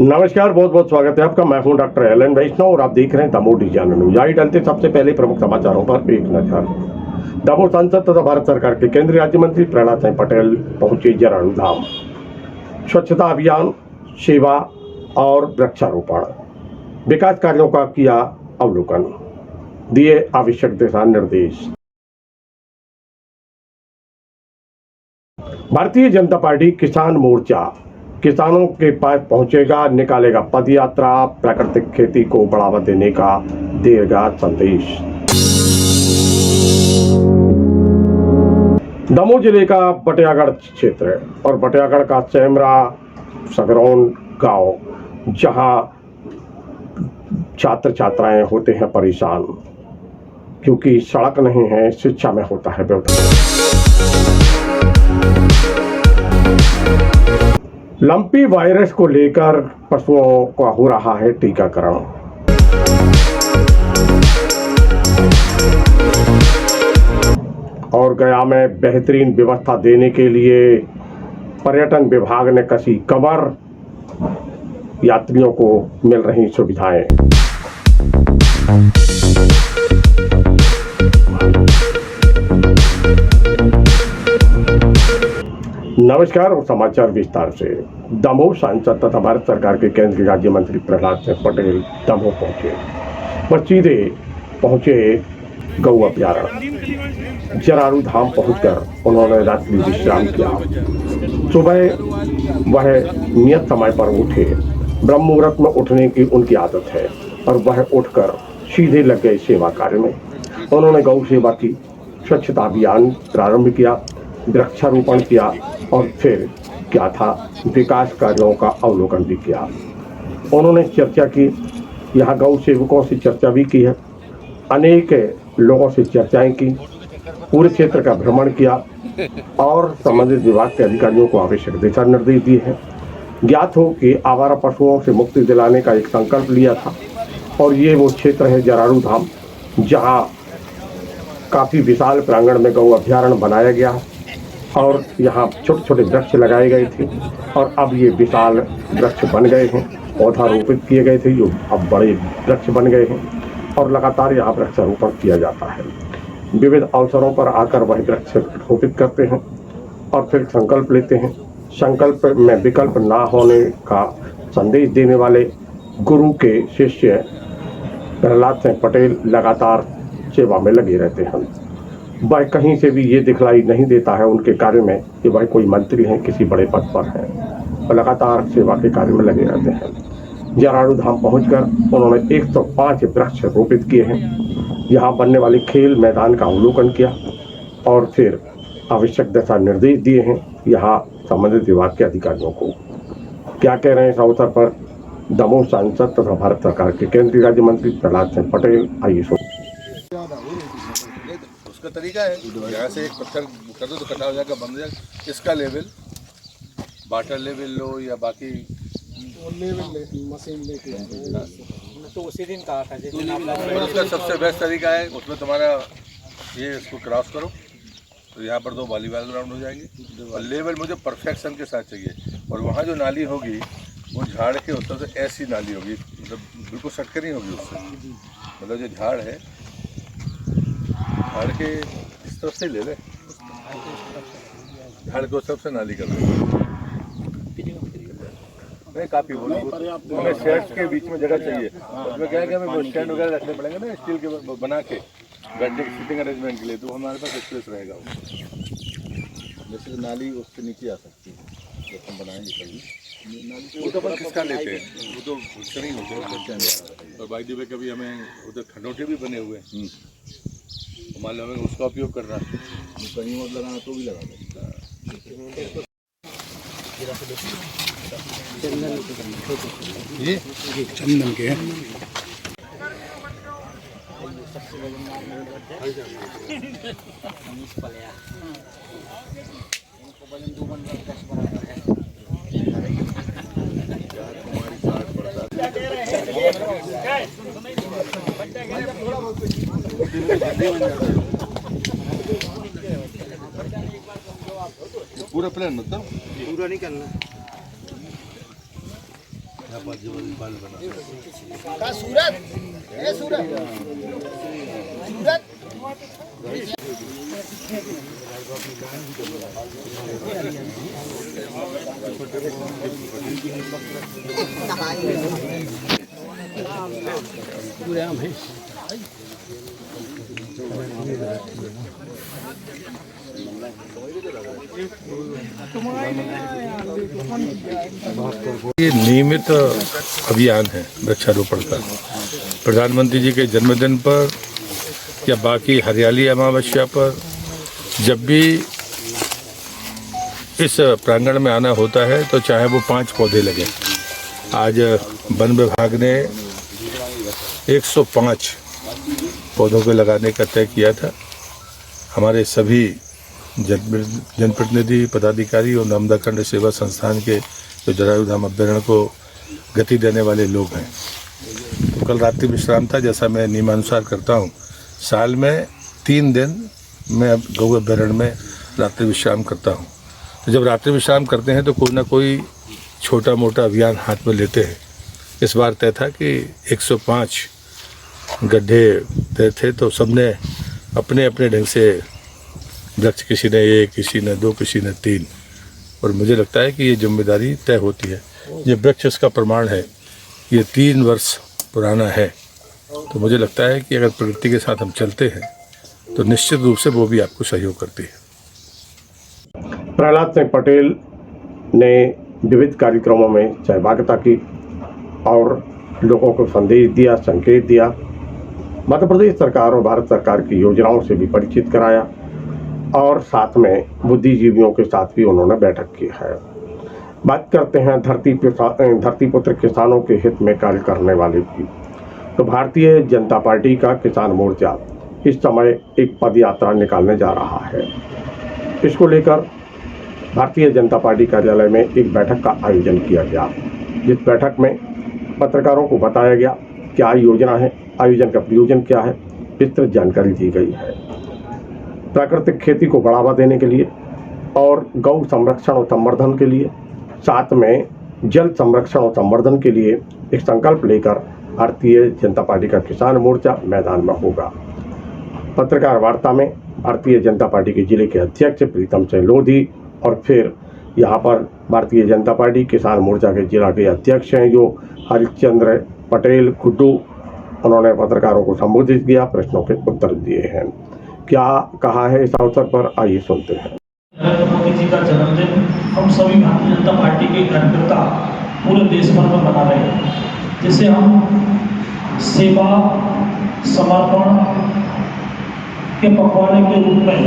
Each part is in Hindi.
नमस्कार, बहुत बहुत स्वागत है आपका। मैं हूं डॉक्टर एलन वैष्णव और आप देख रहे हैं दमोह डिजाइन न्यूज। आइए डालते सबसे पहले प्रमुख समाचारों पर एक नजर। दमोह सांसद तथा भारत सरकार के केंद्रीय राज्य मंत्री प्रहलाद सिंह पटेल पहुंचे जराणु धाम। स्वच्छता अभियान, सेवा और वृक्षारोपण, विकास कार्यों का किया अवलोकन, दिए आवश्यक दिशा निर्देश। भारतीय जनता पार्टी किसान मोर्चा किसानों के पास पहुंचेगा, निकालेगा पद यात्रा, प्राकृतिक खेती को बढ़ावा देने का देगा संदेश। दमोह जिले का बटियागढ़ क्षेत्र और बटियागढ़ का चैमरा सगरौन गांव, जहां छात्र छात्राएं होते हैं परेशान क्योंकि सड़क नहीं है, शिक्षा में होता है व्यवधान। लंपी वायरस को लेकर पशुओं का हो रहा है टीकाकरण। और गया में बेहतरीन व्यवस्था देने के लिए पर्यटन विभाग ने कसी कमर, यात्रियों को मिल रही सुविधाएं। नमस्कार, समाचार विस्तार से। दमोह सांसद तथा भारत सरकार के केंद्रीय राज्य मंत्री प्रहलाद सिंह पटेल दमोह पहुंचे और सीधे पहुंचे गौ अभ्यारण्य। जराणु धाम पहुंचकर उन्होंने रात्रि विश्राम किया। सुबह वह नियत समय पर उठे। ब्रह्म मुहूर्त में उठने की उनकी आदत है और वह उठकर सीधे लग गए सेवा कार्य में। उन्होंने गौ सेवा की, स्वच्छता अभियान प्रारंभ किया, वृक्षारोपण किया और फिर क्या था, विकास कार्यों का अवलोकन भी किया। उन्होंने चर्चा की, यहाँ गौ सेवकों से चर्चा भी की है, अनेक लोगों से चर्चाएं की, पूरे क्षेत्र का भ्रमण किया और संबंधित विभाग के अधिकारियों को आवश्यक दिशा निर्देश दिए हैं। ज्ञात हो कि आवारा पशुओं से मुक्ति दिलाने का एक संकल्प लिया था और ये वो क्षेत्र है जराणु धाम, जहाँ काफी विशाल प्रांगण में गौ अभ्यारण्य बनाया गया और यहाँ छोटे छोटे वृक्ष लगाए गए थे और अब ये विशाल वृक्ष बन गए हैं। पौधा रोपित किए गए थे जो अब बड़े वृक्ष बन गए हैं और लगातार यहाँ वृक्षारोपण किया जाता है। विविध अवसरों पर आकर वह वृक्ष रोपित करते हैं और फिर संकल्प लेते हैं। संकल्प में विकल्प ना होने का संदेश देने वाले गुरु के शिष्य प्रहलाद सिंह पटेल लगातार सेवा में लगे रहते हैं। वह कहीं से भी ये दिखलाई नहीं देता है उनके कार्य में कि वह कोई मंत्री हैं, किसी बड़े पद पर हैं, और लगातार सेवा के कार्य में लगे रहते हैं। जराणु धाम पहुंचकर उन्होंने 105 वृक्ष रोपित किए हैं। यहाँ बनने वाले खेल मैदान का अवलोकन किया और फिर आवश्यक दिशा निर्देश दिए हैं यहाँ संबंधित विभाग के अधिकारियों को। क्या कह रहे हैं इस अवसर पर दमोह सांसद तथा भारत सरकार के केंद्रीय राज्य मंत्री प्रहलाद सिंह पटेल, आइए सुन। उसका तरीका है, यहाँ से एक पत्थर कर दो तो कटा हो जाएगा, बंद हो जाएगा। इसका लेवल वाटर लेवल लो या बाकी लेवल मशीन लेके तो उसी दिन कहा था। और उसका सबसे बेस्ट तरीका है, उसमें तुम्हारा ये इसको क्रॉस करो तो यहाँ पर 2 वॉलीबॉल ग्राउंड हो जाएंगे और लेवल मुझे परफेक्शन के साथ चाहिए। और वहाँ जो नाली होगी वो झाड़ के उत्तर से ऐसी नाली होगी, मतलब बिल्कुल सटके नहीं होगी उससे, मतलब जो झाड़ है झाड़ के इस तरफ से ले ले, झाड़ को सबसे नाली कर ले। नहीं काफ़ी बोलो, हमें शेड्स के बीच में जगह चाहिए। उसमें क्या है कि हमें स्टैंड वगैरह रखने पड़ेंगे ना स्टील के बना के बैठने की सीटिंग अरेंजमेंट के लिए, तो हमारे पास स्पेस रहेगा। जैसे नाली उसके नीचे आ सकती है जब हम बनाएंगे कभी। वो तो अपन किसका लेते हैं, वो तो उसका नहीं होते हैं। और बाई द वे कभी हमें उधर खंडोटे भी बने हुए हैं, मान लो हमें उसका उपयोग करना है, कहीं और लगाना तो भी लगा सकता है। ये चंदन के हैं। पूरा प्लान मतलब पूरा नहीं करना। ये नियमित अभियान है वृक्षारोपण का। प्रधानमंत्री जी के जन्मदिन पर या बाकी हरियाली अमावस्या पर जब भी इस प्रांगण में आना होता है तो चाहे वो 5 पौधे लगें। आज वन विभाग ने 105 पौधों को लगाने का तय किया था। हमारे सभी जनप्रतिनिधि, पदाधिकारी और नर्मदाखंड सेवा संस्थान के जो जटायु धाम अभ्यारण्य को गति देने वाले लोग हैं। तो कल रात्रि विश्राम था, जैसा मैं नियमानुसार करता हूँ। साल में 3 दिन मैं गौ अभ्यारण्य में रात्रि विश्राम करता हूँ। तो जब रात्रि विश्राम करते हैं तो कोई ना कोई छोटा मोटा अभियान हाथ में लेते हैं। इस बार तय था कि 105 गड्ढे तय थे, तो सबने अपने अपने ढंग से वृक्ष, किसी ने 1, किसी ने 2, किसी ने 3, और मुझे लगता है कि ये जिम्मेदारी तय होती है। ये वृक्ष इसका प्रमाण है, ये 3 वर्ष पुराना है। तो मुझे लगता है कि अगर प्रकृति के साथ हम चलते हैं तो निश्चित रूप से वो भी आपको सहयोग करती है। प्रहलाद सिंह पटेल ने विविध कार्यक्रमों में सहभागिता की और लोगों को संदेश दिया, संकेत दिया। मध्य प्रदेश सरकार और भारत सरकार की योजनाओं से भी परिचित कराया और साथ में बुद्धिजीवियों के साथ भी उन्होंने बैठक की है। बात करते हैं धरती पुत्र किसानों के हित में कार्य करने वाले की। तो भारतीय जनता पार्टी का किसान मोर्चा इस समय एक पद यात्रा निकालने जा रहा है। इसको लेकर भारतीय जनता पार्टी कार्यालय में एक बैठक का आयोजन किया गया, जिस बैठक में पत्रकारों को बताया गया क्या योजना है, आयोजन का प्रयोजन क्या है, विस्तृत जानकारी दी गई है। प्राकृतिक खेती को बढ़ावा देने के लिए और गौ संरक्षण और संवर्धन के लिए, साथ में जल संरक्षण और संवर्धन के लिए एक संकल्प लेकर भारतीय जनता पार्टी का किसान मोर्चा मैदान में होगा। पत्रकार वार्ता में भारतीय जनता पार्टी के जिले के अध्यक्ष प्रीतम सिंह लोधी और फिर यहाँ पर भारतीय जनता पार्टी किसान मोर्चा के जिला के अध्यक्ष हैं जो हरिश्चंद्र पटेल गुड्डू, उन्होंने पत्रकारों को संबोधित किया, प्रश्नों के उत्तर दिए हैं। क्या कहा है इस अवसर पर, आइए सुनते हैं। नरेंद्र मोदी जी का जन्मदिन हम सभी भारतीय जनता पार्टी के कार्यकर्ता पूरे देश भर में मना रहे हैं, जिसे हम सेवा समर्पण के पखवाड़े के रूप में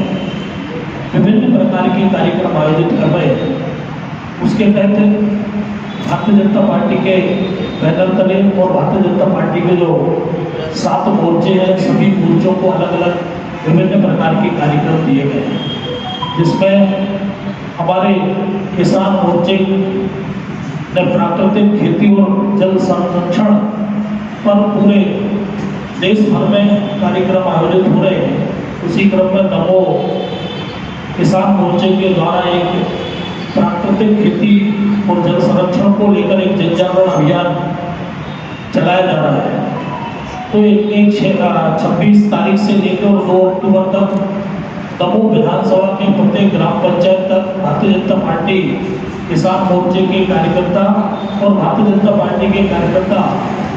विभिन्न प्रकार के कार्यक्रम आयोजित कर रहे हैं। उसके तहत भारतीय जनता पार्टी के बैनर तले और भारतीय जनता पार्टी के जो 7 मोर्चे हैं, सभी मोर्चों को अलग अलग विभिन्न प्रकार के कार्यक्रम दिए गए हैं, जिसमें हमारे किसान मोर्चे ने प्राकृतिक खेती और जल संरक्षण पर पूरे देश भर में कार्यक्रम आयोजित हो रहे हैं। उसी क्रम में नमो किसान मोर्चे के द्वारा एक प्राकृतिक खेती और जल संरक्षण को लेकर एक जन जागरण अभियान चलाया जा रहा है। तो 26 तारीख से लेकर 2 अक्टूबर तक दमोह विधानसभा के प्रत्येक ग्राम पंचायत तक भारतीय जनता पार्टी किसान मोर्चे के कार्यकर्ता और भारतीय जनता पार्टी के कार्यकर्ता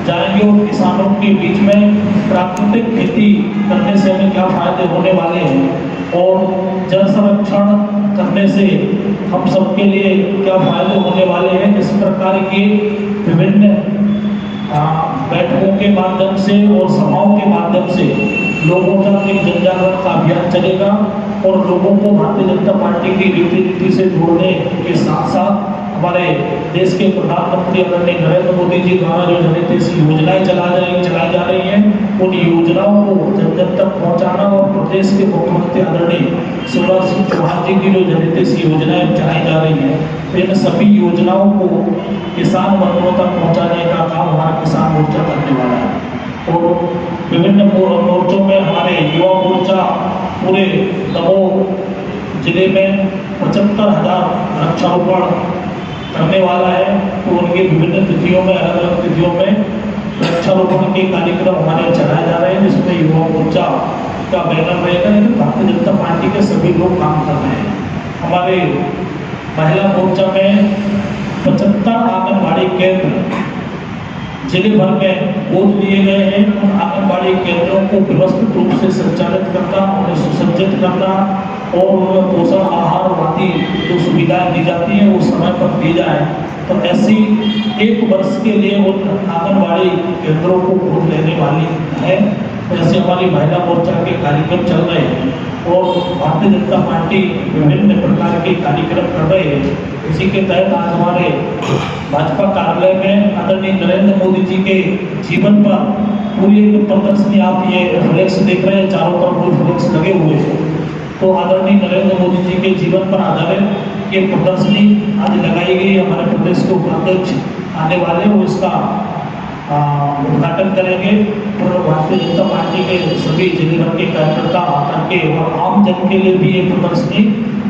जाएंगे और किसानों के बीच में प्राकृतिक खेती करने से हमें क्या फायदे होने वाले हैं और जल संरक्षण करने से हम सबके लिए क्या फायदे होने वाले हैं, इस प्रकार के विभिन्न बैठकों के माध्यम से और सभाओं के माध्यम से लोगों तक एक जन जागरण का अभियान चलेगा और लोगों को भारतीय जनता पार्टी की रीति नीति से जोड़ने के साथ साथ हमारे देश के प्रधानमंत्री आदरणीय नरेंद्र मोदी जी द्वारा जो जनहितैषी योजनाएं चलाई जा रही हैं, उन योजनाओं को जन जन तक पहुंचाना और प्रदेश के मुख्यमंत्री आदरणीय शिवराज सिंह चौहान जी की जो जनहितैषी योजनाएं चलाई जा रही हैं, इन सभी योजनाओं को किसान वर्गों तक पहुँचाने का काम हमारा किसान मोर्चा करने वाला है। और विभिन्न मोर्चों में हमारे युवा मोर्चा पूरे दमोह जिले में 75,000 वृक्षारोपण करने वाला है। तो उनके विभिन्न तिथियों में, अलग अलग तिथियों में वृक्षारोपण के कार्यक्रम हमारे चलाए जा रहे हैं, जिसमें युवा मोर्चा का बैनर रहेगा, लेकिन भारतीय जनता पार्टी के सभी लोग काम कर रहे हैं। हमारे महिला मोर्चा में 75 आंगनबाड़ी केंद्र जिले भर में गोद लिए गए हैं। उन आंगनबाड़ी केंद्रों को व्यवस्थित रूप से संचालित करना, उन्हें सुसज्जित करना और उनमें पोषण आहार आदि जो सुविधाएं दी जाती हैं वो समय पर दी जाए। तो ऐसी 1 वर्ष के लिए उन आंगनबाड़ी केंद्रों को गोद लेने वाली है। जैसे हमारी महिला मोर्चा के कार्यक्रम चल रहे हैं और भारतीय जनता पार्टी विभिन्न प्रकार के कार्यक्रम कर रहे हैं। इसी के तहत आज हमारे भाजपा कार्यालय में आदरणीय नरेंद्र मोदी जी के जीवन पर पूरी एक प्रदर्शनी, आप ये फ्लेक्स देख रहे हैं, चारों तरफ फ्लेक्स लगे हुए हैं। तो आदरणीय नरेंद्र मोदी जी के जीवन पर आधारित ये प्रदर्शनी आज लगाई गई। हमारे प्रदेश के उपाध्यक्ष आने वाले वो इसका उद्घाटन करेंगे और भारतीय जनता पार्टी के सभी जिले भर के कार्यकर्ता आकर के और आम जन के लिए भी ये प्रदर्शनी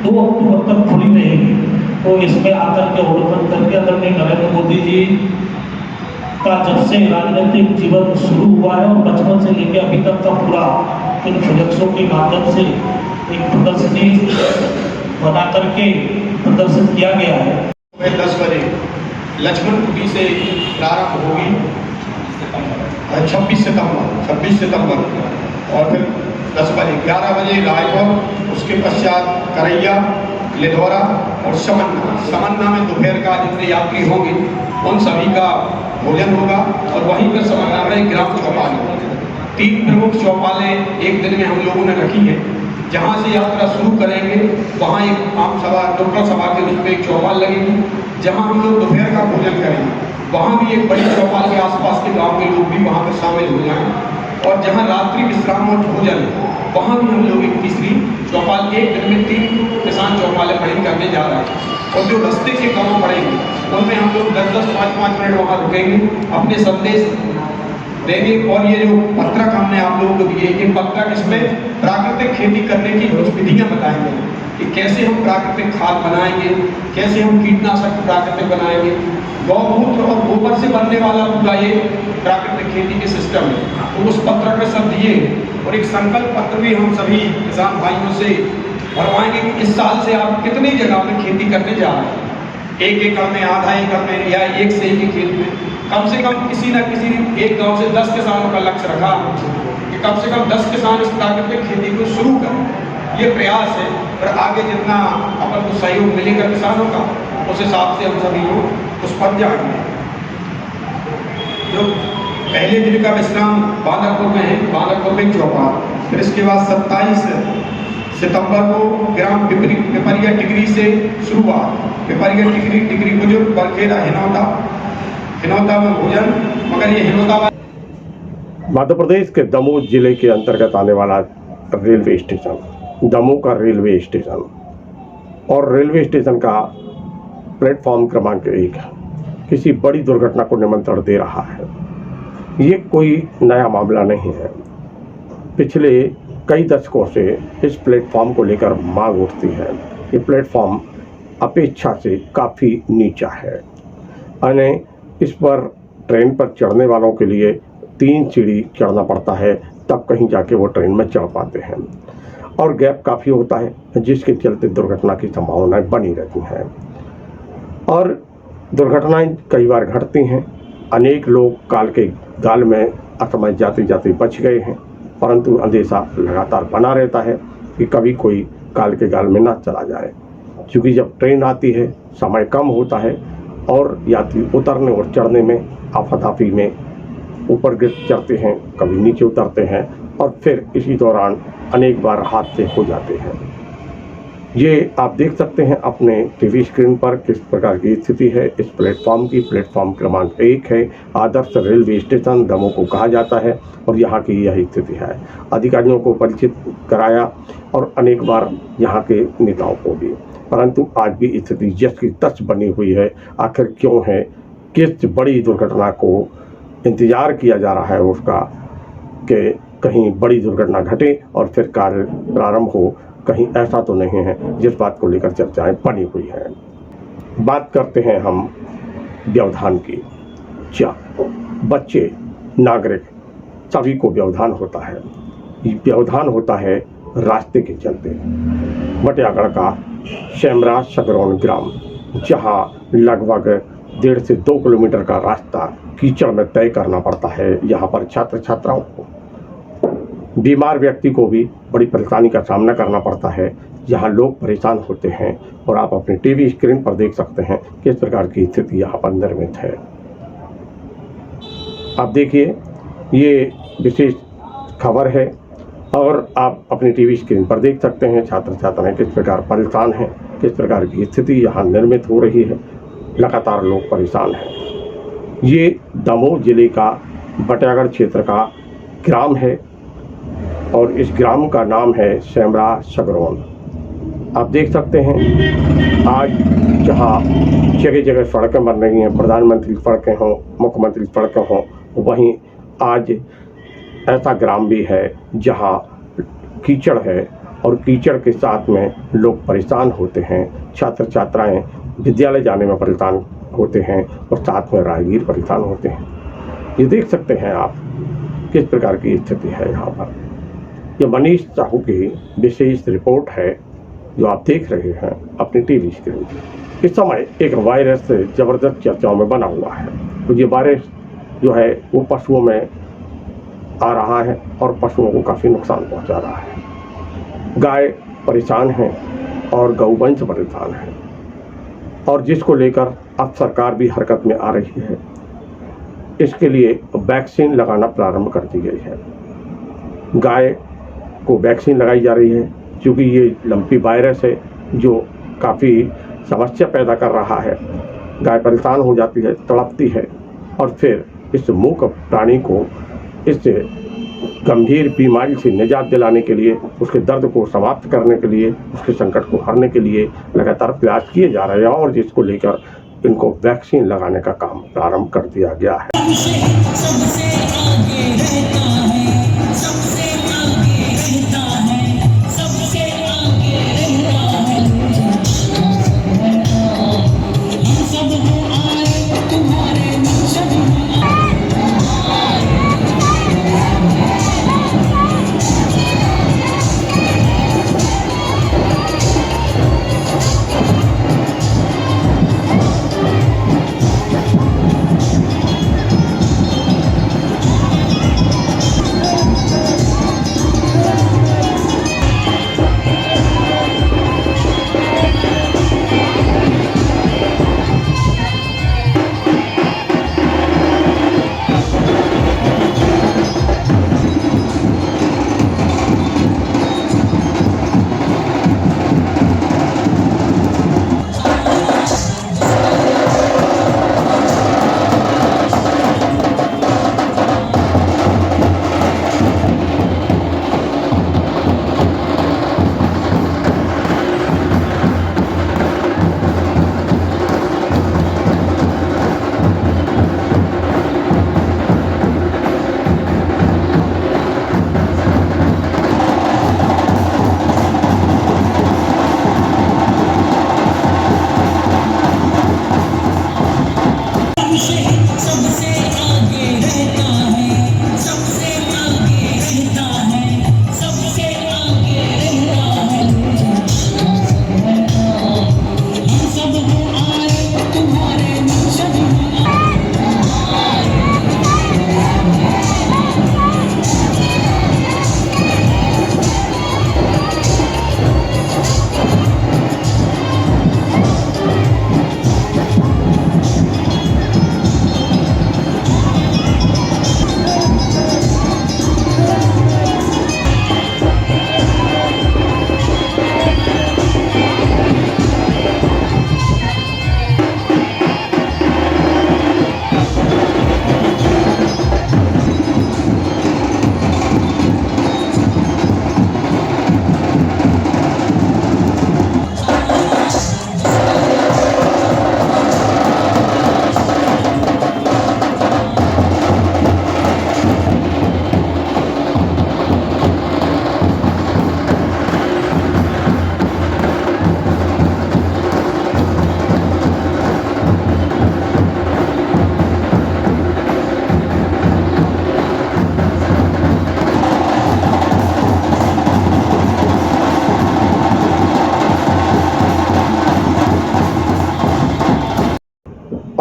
2 अक्टूबर तक खुली रहेगी। तो इसमें आकर के अवलोकन करके आदरणीय नरेंद्र मोदी जी का जब से राजनीतिक जीवन शुरू हुआ है और बचपन से लेकर अभी तक का पूरा इन फ्लेक्सों के माध्यम से एक प्रदर्शनी बना करके प्रदर्शित किया गया है। 10 बजे लक्ष्मण कुटी से प्रारंभ होगी 26 सितंबर और फिर 10 बजे 11 बजे रायपुर, उसके पश्चात करैया, लिधौरा और समन्ना में दोपहर का जितने यात्री होंगे उन सभी का भोजन होगा और वहीं पर समन्ना में ग्राम चौपाल 3 प्रमुख चौपालें एक दिन में हम लोगों ने रखी हैं। जहाँ से यात्रा शुरू करेंगे वहाँ एक आम सभा, दुर्गा सभा के रूप में एक चौपाल लगेगी, जहाँ हम लोग दोपहर का भोजन करेंगे। वहाँ भी एक बड़ी चौपाल के आसपास के गांव के लोग भी वहाँ पर शामिल हो जाएं और जहाँ रात्रि विश्राम और भोजन वहाँ भी हम लोग एक तीसरी चौपाल, एक दिन में 3 किसान चौपालें बड़ी करने जा रहे हैं। और जो रास्ते के गाँव पड़ेंगे उनमें हम लोग 10-10, 5-5 मिनट वहाँ रुकेंगे, अपने संदेश देंगे। और ये जो पत्रक हमने आप लोगों को दिए, ये पत्रक इसमें प्राकृतिक खेती करने की कुछ विधियाँ बताएंगे कि कैसे हम प्राकृतिक खाद बनाएंगे, कैसे हम कीटनाशक प्राकृतिक बनाएंगे, गौमूत्र और गोबर से बनने वाला पूरा ये प्राकृतिक खेती के सिस्टम है। तो उस पत्रक में सब दिए और एक संकल्प पत्र भी हम सभी किसान भाइयों से भरवाएंगे कि इस साल से आप कितनी जगह में खेती करने जा रहे हैं। 1 एकड़ में, आधा एकड़ में या 1 से 1 खेत में कम से कम किसी न किसी एक गांव से 10 किसानों का लक्ष्य रखा कि कम से कम 10 किसान इस प्राकृतिक खेती को शुरू करें। ये प्रयास है और आगे जितना अपन को सहयोग मिलेगा किसानों का उस हिसाब से हम सभी लोग उस पर जाएंगे। जो पहले दिन का विश्राम बांदरपुर में है, बांदरपुर में चौपाल, फिर इसके बाद 27 सितंबर को ग्राम पिपरिया टिकरी से शुरुआत, पिपरिया टिकरी बुजुर्ग बरखेड़ा हिनौता में भोजन, मगर ये हिनौता मध्य प्रदेश के दमोह जिले के अंतर्गत आने वाला रेलवे स्टेशन, दमोह का रेलवे स्टेशन और रेलवे स्टेशन का प्लेटफॉर्म क्रमांक 1 किसी बड़ी दुर्घटना को निमंत्रण दे रहा है। ये कोई नया मामला नहीं है। पिछले कई दशकों से इस प्लेटफॉर्म को लेकर मांग उठती है। ये प्लेटफॉर्म अपेक्षा से काफ़ी नीचा है। यानी इस पर ट्रेन पर चढ़ने वालों के लिए 3 सीढ़ी चढ़ना पड़ता है, तब कहीं जाके वो ट्रेन में चढ़ पाते हैं और गैप काफ़ी होता है, जिसके चलते दुर्घटना की संभावनाएं बनी रहती हैं और दुर्घटनाएं कई बार घटती हैं। अनेक लोग काल के गाल में असमय जाते जाते बच गए हैं, परंतु अंदेशा लगातार बना रहता है कि कभी कोई काल के गाल में ना चला जाए, क्योंकि जब ट्रेन आती है समय कम होता है और यात्री उतरने और चढ़ने में आफाधाफी में ऊपर चढ़ते हैं, कभी नीचे उतरते हैं और फिर इसी दौरान अनेक बार हादसे हो जाते हैं। ये आप देख सकते हैं अपने टीवी स्क्रीन पर किस प्रकार की स्थिति है इस प्लेटफॉर्म की। प्लेटफॉर्म क्रमांक 1 है। आदर्श रेलवे स्टेशन दमोह को कहा जाता है और यहाँ की यही स्थिति है। अधिकारियों को परिचित कराया और अनेक बार यहाँ के नेताओं को भी, परंतु आज भी स्थिति जस की तस बनी हुई है। आखिर क्यों है? किस बड़ी दुर्घटना को इंतजार किया जा रहा है उसका कि कहीं बड़ी दुर्घटना घटे और फिर कार्य प्रारंभ हो? कहीं ऐसा तो नहीं है जिस बात को लेकर चर्चाएं बनी हुई हैं। बात करते हैं हम व्यवधान की। क्या बच्चे, नागरिक सभी को व्यवधान होता है। व्यवधान होता है रास्ते के चलते। बटियागढ़ का शेमरा सगरौन ग्राम, जहां लगभग 1.5 से 2 किलोमीटर का रास्ता कीचड़ में तय करना पड़ता है। यहाँ पर छात्र छात्राओं को, बीमार व्यक्ति को भी बड़ी परेशानी का सामना करना पड़ता है। यहाँ लोग परेशान होते हैं और आप अपने टीवी स्क्रीन पर देख सकते हैं किस प्रकार की स्थिति यहाँ पर निर्मित है। आप देखिए, ये विशेष खबर है और आप अपनी टीवी स्क्रीन पर देख सकते हैं छात्र छात्राएं किस प्रकार परेशान हैं, किस प्रकार की स्थिति यहाँ निर्मित हो रही है। लगातार लोग परेशान हैं। ये दमोह जिले का बटियागढ़ क्षेत्र का ग्राम है और इस ग्राम का नाम है शेमरा सगरौन। आप देख सकते हैं आज जहाँ जगह जगह सड़कें बन रही हैं, प्रधानमंत्री सड़कें हों, मुख्यमंत्री सड़कें हों, वहीं आज ऐसा ग्राम भी है जहाँ कीचड़ है और कीचड़ के साथ में लोग परेशान होते हैं। छात्र छात्राएं विद्यालय जाने में परेशान होते हैं और साथ में राहगीर परेशान होते हैं। ये देख सकते हैं आप किस प्रकार की स्थिति है यहाँ पर। ये मनीष साहू की विशेष रिपोर्ट है जो आप देख रहे हैं अपनी टीवी स्क्रीन पर। इस समय एक वायरस जबरदस्त चर्चाओं में बना हुआ है। तो ये वायरस जो है वो पशुओं में आ रहा है और पशुओं को काफ़ी नुकसान पहुंचा रहा है। गाय परेशान हैं और गौवंश परेशान है और जिसको लेकर अब सरकार भी हरकत में आ रही है। इसके लिए वैक्सीन लगाना प्रारंभ कर दी गई है। गाय को वैक्सीन लगाई जा रही है क्योंकि ये लंपी वायरस है जो काफ़ी समस्या पैदा कर रहा है। गाय परेशान हो जाती है, तड़पती है और फिर इस मूक प्राणी को इस गंभीर बीमारी से निजात दिलाने के लिए, उसके दर्द को समाप्त करने के लिए, उसके संकट को हरने के लिए लगातार प्रयास किए जा रहे हैं और जिसको लेकर इनको वैक्सीन लगाने का काम प्रारंभ कर दिया गया है।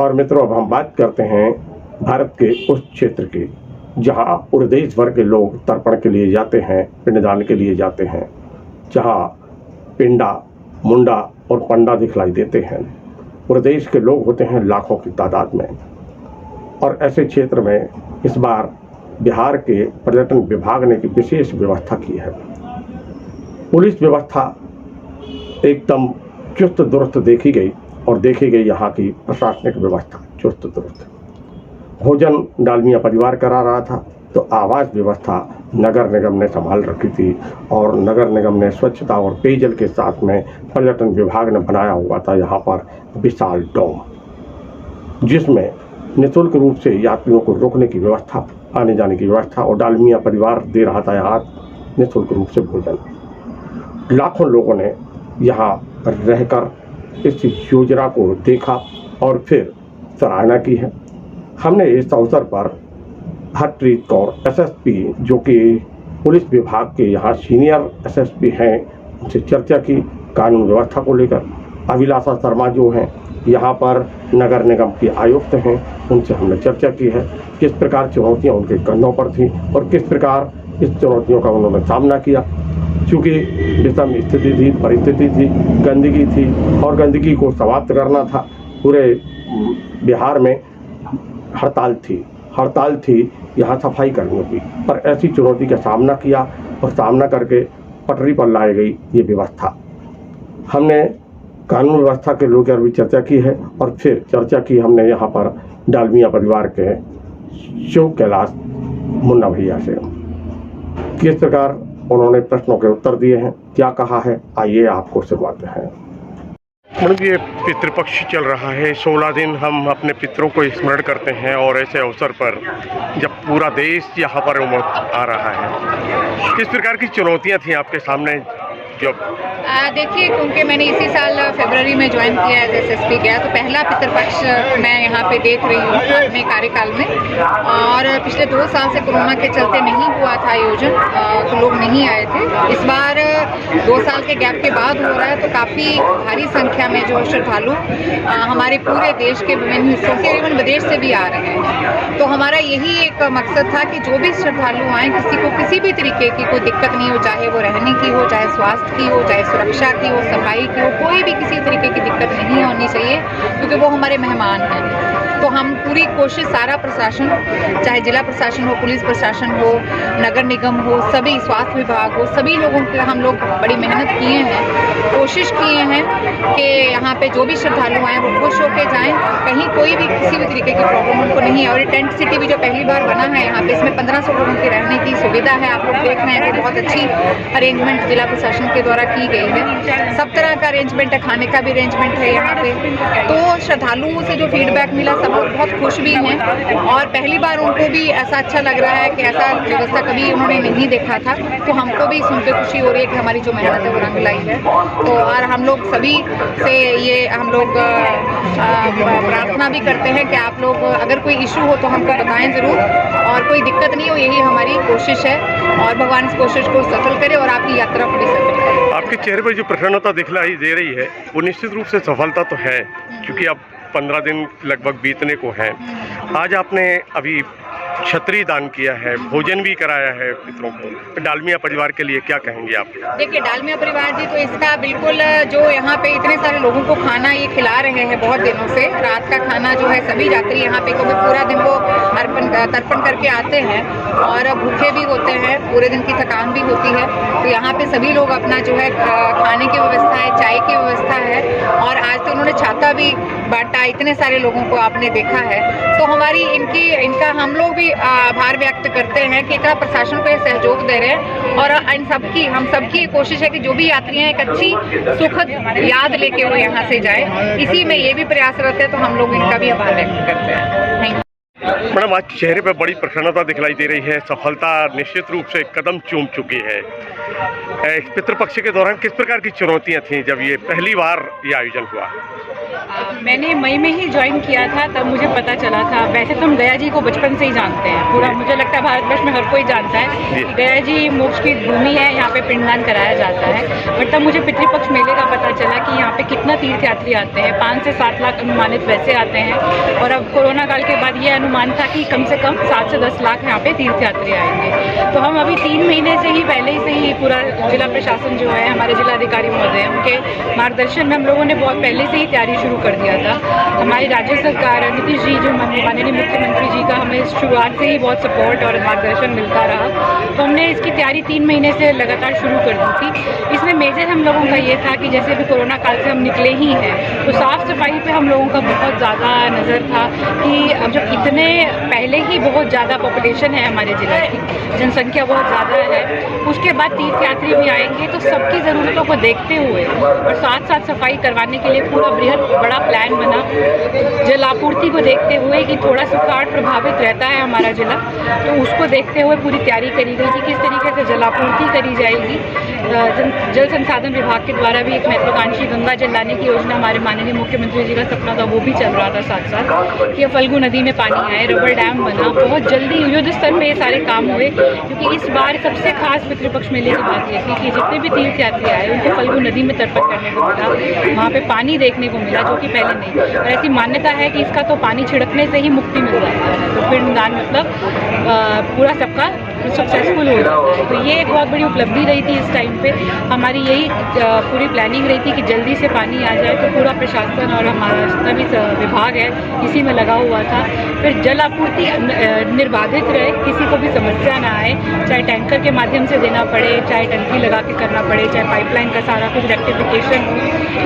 और मित्रों, अब हम बात करते हैं भारत के उस क्षेत्र की जहां पूरे देश भर के लोग तर्पण के लिए जाते हैं, पिंडदान के लिए जाते हैं, जहां पिंडा, मुंडा और पंडा दिखलाई देते हैं। पूरे देश के लोग होते हैं लाखों की तादाद में। और ऐसे क्षेत्र में इस बार बिहार के पर्यटन विभाग ने की विशेष व्यवस्था की है। पुलिस व्यवस्था एकदम चुस्त दुरुस्त देखी गई और देखी गई यहाँ की प्रशासनिक व्यवस्था चुस्त दुरुस्त। भोजन डालमिया परिवार करा रहा था तो आवास व्यवस्था नगर निगम ने संभाल रखी थी और नगर निगम ने स्वच्छता और पेयजल के साथ में पर्यटन विभाग ने बनाया हुआ था यहाँ पर विशाल डोम, जिसमें निःशुल्क रूप से यात्रियों को रुकने की व्यवस्था, आने जाने की व्यवस्था और डालमिया परिवार दे रहा था यहाँ निःशुल्क रूप से भोजन। लाखों लोगों ने यहाँ रहकर इस योजना को देखा और फिर सराहना की है। हमने इस अवसर पर हरप्रीत कौर एसएसपी, जो कि पुलिस विभाग के यहाँ सीनियर एसएसपी हैं, उनसे चर्चा की कानून व्यवस्था को लेकर। अभिलाषा शर्मा जो हैं यहाँ पर नगर निगम की आयुक्त हैं, उनसे हमने चर्चा की है किस प्रकार चुनौतियाँ उनके कंधों पर थी और किस प्रकार इस चुनौतियों का उन्होंने सामना किया। क्योंकि विषम स्थिति थी, परिस्थिति थी, गंदगी थी और गंदगी को समाप्त करना था। पूरे बिहार में हड़ताल थी यहाँ सफाई कर्मियों की, पर ऐसी चुनौती का सामना किया और सामना करके पटरी पर लाई गई ये व्यवस्था। हमने कानून व्यवस्था के लोगों की भी चर्चा की है और फिर चर्चा की हमने यहाँ पर डालमिया परिवार के शिव कैलाश मुन्ना भैया से। किस प्रकार उन्होंने प्रश्नों के उत्तर दिए हैं, क्या कहा है, आइए आपको सुनवाते हैं। मैडम, ये पितृपक्ष चल रहा है, 16 दिन हम अपने पितरों को स्मरण करते हैं और ऐसे अवसर पर जब पूरा देश यहाँ पर आ रहा है, किस प्रकार की चुनौतियाँ थी आपके सामने? जब देखिए, क्योंकि मैंने इसी साल फरवरी में ज्वाइन किया एज एसएसपी गया, तो पहला पितृपक्ष मैं यहाँ पे देख रही हूँ अपने कार्यकाल में। और पिछले 2 साल से कोरोना के चलते नहीं हुआ था आयोजन, तो लोग नहीं आए थे। इस बार 2 साल के गैप के बाद हो रहा है, तो काफ़ी भारी संख्या में जो श्रद्धालु हमारे पूरे देश के विभिन्न हिस्सों से, इवन विदेश से भी आ रहे हैं। तो हमारा यही एक मकसद था कि जो भी श्रद्धालु आएँ, किसी को किसी भी तरीके की कोई दिक्कत नहीं हो, चाहे वो रहने की हो, चाहे स्वास्थ्य की हो, चाहे सुरक्षा की हो, सफाई की हो, कोई भी किसी तरीके की दिक्कत नहीं होनी चाहिए, क्योंकि वो हमारे मेहमान हैं। तो हम पूरी कोशिश, सारा प्रशासन, चाहे जिला प्रशासन हो, पुलिस प्रशासन हो, नगर निगम हो, सभी स्वास्थ्य विभाग हो, सभी लोगों के हम लोग बड़ी मेहनत किए हैं, कोशिश किए हैं कि यहाँ पे जो भी श्रद्धालु आएँ वो खुश होकर जाएँ, कहीं कोई भी किसी भी तरीके की प्रॉब्लम उनको नहीं है। और ये टेंट सिटी भी जो पहली बार बना है यहाँ पे, इसमें 1500 लोगों की रहने की सुविधा है। आप लोग देख रहे हैं कि बहुत अच्छी अरेंजमेंट जिला प्रशासन के द्वारा की गई है। सब तरह का अरेंजमेंट है, खाने का भी अरेंजमेंट है यहाँ पे। तो श्रद्धालुओं से जो फीडबैक मिला, सब लोग बहुत खुश भी हैं और पहली बार उनको भी ऐसा अच्छा लग रहा है कि ऐसा व्यवस्था कभी उन्होंने नहीं देखा था। तो हमको भी सुन के खुशी हो रही है कि हमारी जो मेहनत है वो रंग लाई है। तो और हम लोग सभी से ये हम लोग प्रार्थना भी करते हैं कि आप लोग अगर कोई इशू हो तो हमको बताएं ज़रूर, और कोई दिक्कत नहीं हो, यही हमारी कोशिश है। और भगवान इस कोशिश को सफल करे और आपकी यात्रा को भी सफल करे। आपके चेहरे पर जो प्रसन्नता दिखलाई दे रही है, वो निश्चित रूप से सफलता तो है, क्योंकि अब 15 दिन लगभग बीतने को हैं। आज आपने अभी छतरी दान किया है, भोजन भी कराया है पितरों को। डालमिया परिवार के लिए क्या कहेंगे आप? देखिए, डालमिया परिवार जी तो इसका बिल्कुल जो यहाँ पे इतने सारे लोगों को खाना ये खिला रहे हैं बहुत दिनों से। रात का खाना जो है सभी यात्री यहाँ पे, क्योंकि पूरा दिन वो तर्पण करके आते हैं और भूखे भी होते हैं, पूरे दिन की थकान भी होती है। तो यहाँ पे सभी लोग अपना जो है खाने की व्यवस्था है, चाय की व्यवस्था है, और आज तो उन्होंने छाता भी बांटा। इतने सारे लोगों को आपने देखा है, तो हमारी इनका हम लोग भी आभार व्यक्त करते हैं कि इतना प्रशासन को ये सहयोग दे रहे हैं। और हम सबकी कोशिश है कि जो भी यात्री हैं एक अच्छी सुखद याद लेके वो यहाँ से जाए, इसी में ये भी प्रयासरत है। तो हम लोग इनका भी आभार व्यक्त करते हैं। Thank you. मैडम, आज चेहरे पर बड़ी प्रसन्नता दिखलाई दे रही है, सफलता निश्चित रूप से कदम चूम चुकी है। पितृपक्ष के दौरान किस प्रकार की चुनौतियां थीं जब ये पहली बार ये आयोजन हुआ? मैंने मई में ही ज्वाइन किया था, तब मुझे पता चला था। वैसे तो हम गया जी को बचपन से ही जानते हैं, पूरा मुझे लगता है भारतवर्ष में हर कोई जानता है कि गया जी मोक्ष की भूमि है, यहाँ पे पिंडदान कराया जाता है। बट तब मुझे पितृपक्ष मेले का पता चला कि यहाँ पे कितना तीर्थयात्री आते हैं, 5 से 7 लाख अनुमानित वैसे आते हैं। और अब कोरोना काल के बाद ये अनुमान था कि कम से कम 7 से 10 लाख यहाँ पे तीर्थयात्री आएंगे। तो हम अभी 3 महीने से ही पहले से ही पूरा जिला प्रशासन जो है, हमारे जिलाधिकारी महोदय, उनके मार्गदर्शन में हम लोगों ने बहुत पहले से ही तैयारी शुरू कर दिया था। हमारी राज्य सरकार, नीतीश जी जो माननीय मुख्यमंत्री जी का हमें शुरुआत से ही बहुत सपोर्ट और मार्गदर्शन मिलता रहा, तो हमने इसकी तैयारी 3 महीने से लगातार शुरू कर दी थी। इसमें मेजर हम लोगों का ये था कि जैसे भी कोरोना काल से हम निकले ही हैं, तो साफ़ सफाई पे हम लोगों का बहुत ज़्यादा नज़र था कि अब जब इतने पहले ही बहुत ज़्यादा पॉपुलेशन है हमारे ज़िले की, जनसंख्या बहुत ज़्यादा है, उसके बाद तीर्थयात्री भी आएंगे, तो सबकी ज़रूरतों को देखते हुए और साथ साथ सफाई करवाने के लिए पूरा बृहद बड़ा प्लान बना। जल आपूर्ति को देखते हुए कि थोड़ा सुखाड़ प्रभावित रहता है हमारा जिला, तो उसको देखते हुए पूरी तैयारी करी गई कि किस तरीके से जल आपूर्ति करी जाएगी। जल संसाधन विभाग के द्वारा भी एक महत्वाकांक्षी गंगा जल लाने की योजना हमारे माननीय मुख्यमंत्री जी का सपना था, वो भी चल रहा था साथ साथ कि फल्गु नदी में पानी आए, रबर डैम बना। बहुत जल्दी युद्ध स्तर पे ये सारे काम हुए, क्योंकि इस बार सबसे खास पितृपक्ष मेले की बात ये थी कि जितने भी तीर्थयात्री आए उनको फल्गु नदी में तर्पण करने को मिला, वहाँ पे पानी देखने को मिला, जो कि पहले नहीं। और ऐसी मान्यता है कि इसका तो पानी छिड़कने से ही मुक्ति मिल जाती है, तो पिंडदान मतलब पूरा सबका सक्सेसफुल हो जाता है। तो ये एक बहुत बड़ी उपलब्धि रही थी इस टाइम पे। हमारी यही पूरी प्लानिंग रही थी कि जल्दी से पानी आ जाए, तो पूरा प्रशासन और हमारा जितना भी विभाग है इसी में लगा हुआ था। फिर जल आपूर्ति निर्बाधित रहे, किसी को भी समस्या ना आए, चाहे टैंकर के माध्यम से देना पड़े, चाहे टंकी लगा के करना पड़े, चाहे पाइपलाइन का सारा कुछ रेक्टिफिकेशन हो,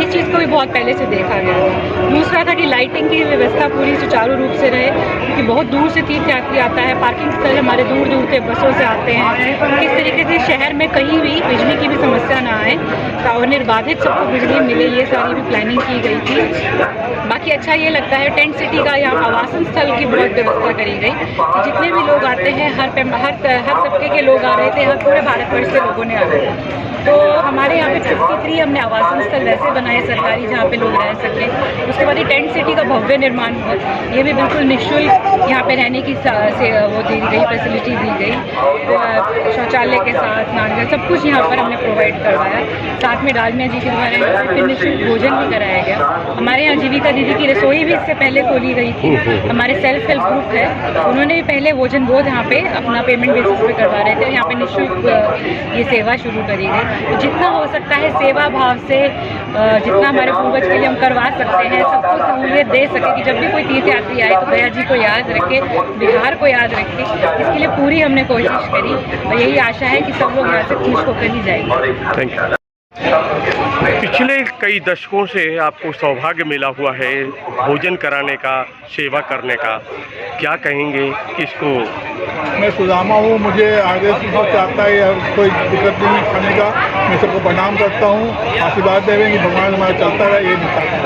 इस चीज़ को भी बहुत पहले से देखा गया। दूसरा था कि लाइटिंग की व्यवस्था पूरी सुचारू रूप से रहे, क्योंकि बहुत दूर से तीर्थयात्री आता है, पार्किंग स्थल हमारे दूर दूर से बसों से आते हैं। किस तरीके से शहर में कहीं भी बिजली की भी समस्या ना आए और निर्बाधित सबको बिजली मिले, ये सारी भी प्लानिंग की गई थी। बाकी अच्छा ये लगता है टेंट सिटी का यहाँ आवासन स्थल की बहुत व्यवस्था करी गई कि जितने भी लोग आते हैं हर तबके के लोग आ रहे थे, हर पूरे भारतवर्ष से लोगों ने आ रहे थे। तो हमारे यहाँ पे 53 हमने आवासन स्थल वैसे बनाए सरकारी, जहाँ पे लोग रह सकें। उसके बाद ये टेंट सिटी का भव्य निर्माण हुआ, ये भी बिल्कुल निःशुल्क यहाँ पे रहने की वो दी गई, फैसिलिटी दी गई, शौचालय के साथ स्नान सब कुछ यहाँ पर हमने प्रोवाइड करवाया। साथ में डालमिया जी के द्वारा यहाँ पर निःशुल्क भोजन भी कराया गया। हमारे यहाँ जीविका दीदी की रसोई भी इससे पहले खोली गई थी। हमारे सेल्फ हेल्प ग्रुप है, उन्होंने भी पहले भोजन बोध यहाँ पे अपना पेमेंट बेसिस पे करवा रहे थे, यहाँ पे निःशुल्क ये सेवा शुरू करी गई। तो जितना हो सकता है सेवा भाव से, जितना हमारे पूर्वज के लिए हम करवा सकते हैं, सबको सहूलियत दे सके कि जब भी कोई तीर्थयात्री आए तो गया जी को याद रखे, बिहार को याद रखे। इसके लिए पूरी हमने कोशिश करी और यही आशा है कि सब लोग यहाँ से खुश होकर ही जाएंगे। Thank you. पिछले कई दशकों से आपको सौभाग्य मिला हुआ है भोजन कराने का, सेवा करने का, क्या कहेंगे किसको? मैं सुदामा हूँ, मुझे आगे सुबह से आता है, कोई दिक्कत नहीं खाने का। मैं सबको प्रणाम करता हूँ, आशीर्वाद देवें कि भगवान हमारा चलता रहे, ये नहीं चाहता।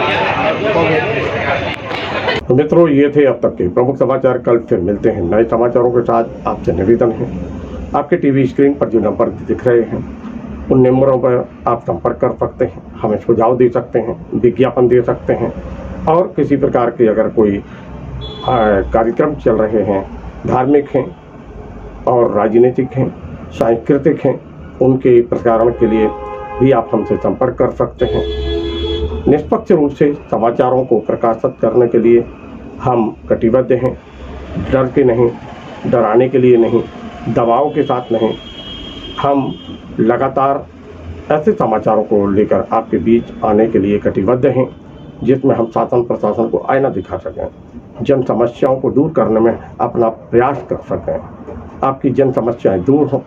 तो मित्रों, ये थे अब तक के प्रमुख समाचार। कल फिर मिलते हैं नए समाचारों के साथ। आपसे निवेदन है, आपके टीवी स्क्रीन पर जो नंबर दिख रहे हैं उन नंबरों पर आप संपर्क कर सकते हैं, हमें सुझाव दे सकते हैं, विज्ञापन दे सकते हैं, और किसी प्रकार के अगर कोई कार्यक्रम चल रहे हैं, धार्मिक हैं और राजनीतिक हैं, सांस्कृतिक हैं, उनके प्रसारण के लिए भी आप हमसे संपर्क कर सकते हैं। निष्पक्ष रूप से समाचारों को प्रकाशित करने के लिए हम कटिबद्ध हैं, डर के नहीं, डराने के लिए नहीं, दबाव के साथ नहीं। हम लगातार ऐसे समाचारों को लेकर आपके बीच आने के लिए कटिबद्ध हैं जिसमें हम शासन प्रशासन को आईना दिखा सकें, जन समस्याओं को दूर करने में अपना प्रयास कर सकें, आपकी जन समस्याएं दूर हों।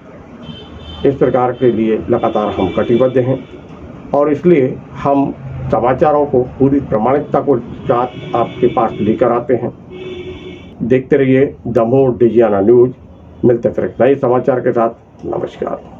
इस प्रकार के लिए लगातार हम कटिबद्ध हैं और इसलिए हम समाचारों को पूरी प्रामाणिकता को साथ आपके पास लेकर आते हैं। देखते रहिए दमोह डिजियाना न्यूज। मिलते फिर नए समाचार के साथ। नमस्कार।